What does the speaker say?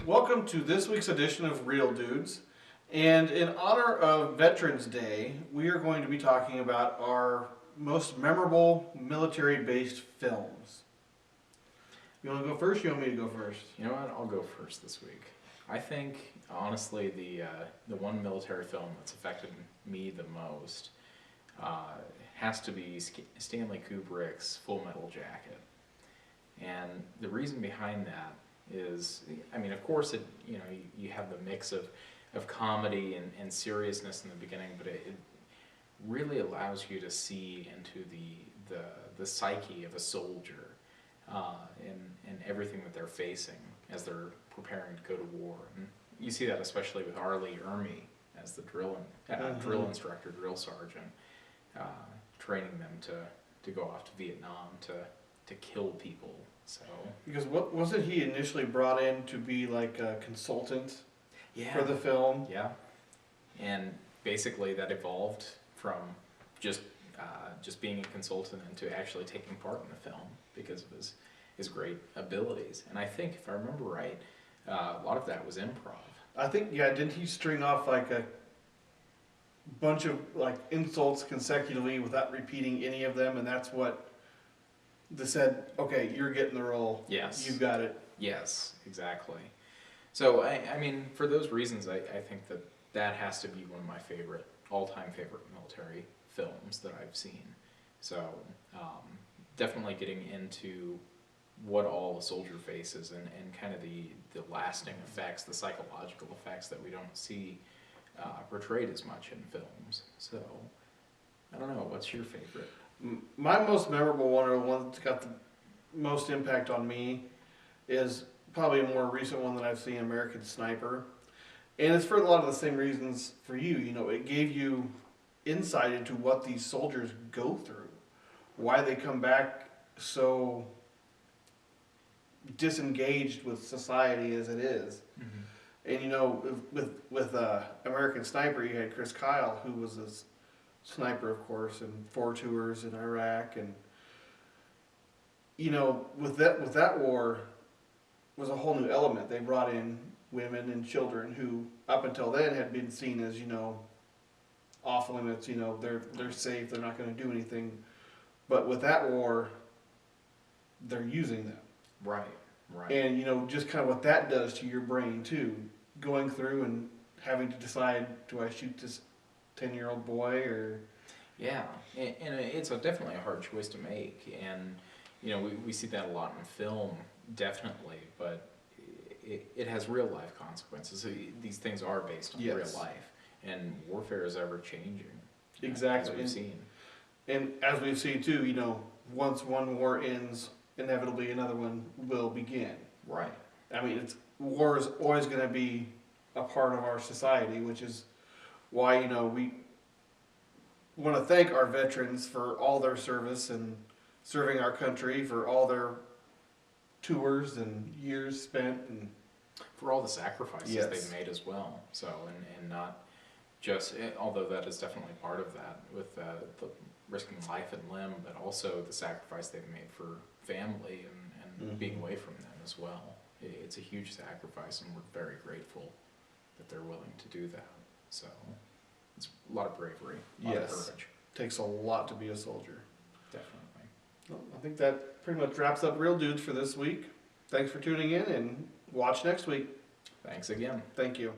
Welcome to this week's edition of Real Dudes. And in honor of Veterans Day, we are going to be talking about our most memorable military-based films. You want to go first? You want me to go first? You know what? I'll go first this week. I think, honestly, the one military film that's affected me the most has to be Stanley Kubrick's Full Metal Jacket. And the reason behind that is, I mean, of course, you have the mix of comedy and seriousness in the beginning, but it really allows you to see into the psyche of a soldier and everything that they're facing as they're preparing to go to war. And you see that especially with Arlie Ermy as the drill instructor, drill sergeant, training them to go off to Vietnam to kill people. So because wasn't he initially brought in to be like a consultant for the film? Yeah, and basically that evolved from just being a consultant into actually taking part in the film because of his great abilities. And I think, if I remember right, a lot of that was improv. I think, yeah, didn't he string off like a bunch of like insults consecutively without repeating any of them, and that's what they said, okay, you're getting the role. Yes. You've got it. Yes, exactly. So, I mean, for those reasons, I think that has to be one of my all-time favorite military films that I've seen. So, definitely getting into what all a soldier faces and kind of the lasting effects, the psychological effects that we don't see portrayed as much in films. So, I don't know, what's your favorite? My most memorable one, or the one that's got the most impact on me, is probably a more recent one that I've seen, American Sniper. And it's for a lot of the same reasons for you. You know, it gave you insight into what these soldiers go through, why they come back so disengaged with society as it is. Mm-hmm. And you know, with American Sniper, you had Chris Kyle, who was a sniper, of course, and 4 tours in Iraq, and you know, with that war was a whole new element. They brought in women and children who, up until then, had been seen as, you know, off limits. You know, they're safe. They're not going to do anything. But with that war, they're using them. Right. Right. And you know, just kind of what that does to your brain too, going through and having to decide, do I shoot this 10-year-old boy or? Yeah, and it's definitely a hard choice to make, and you know, we see that a lot in film, definitely, but it has real life consequences. So these things are based on real life, and warfare is ever changing. Exactly, as we've seen. And as we've seen too, you know, once one war ends, inevitably another one will begin. Right. I mean, war is always going to be a part of our society, which is why, you know, we want to thank our veterans for all their service and serving our country, for all their tours and years spent, and for all the sacrifices they've made as well. So, and not just, although that is definitely part of that, with the risking life and limb, but also the sacrifice they've made for family and mm-hmm. being away from them as well. It's a huge sacrifice, and we're very grateful that they're willing to do that. So it's a lot of bravery, a lot of courage. Takes a lot to be a soldier. Definitely. Well, I think that pretty much wraps up Real Dudes for this week. Thanks for tuning in, and watch next week. Thanks again. Thank you.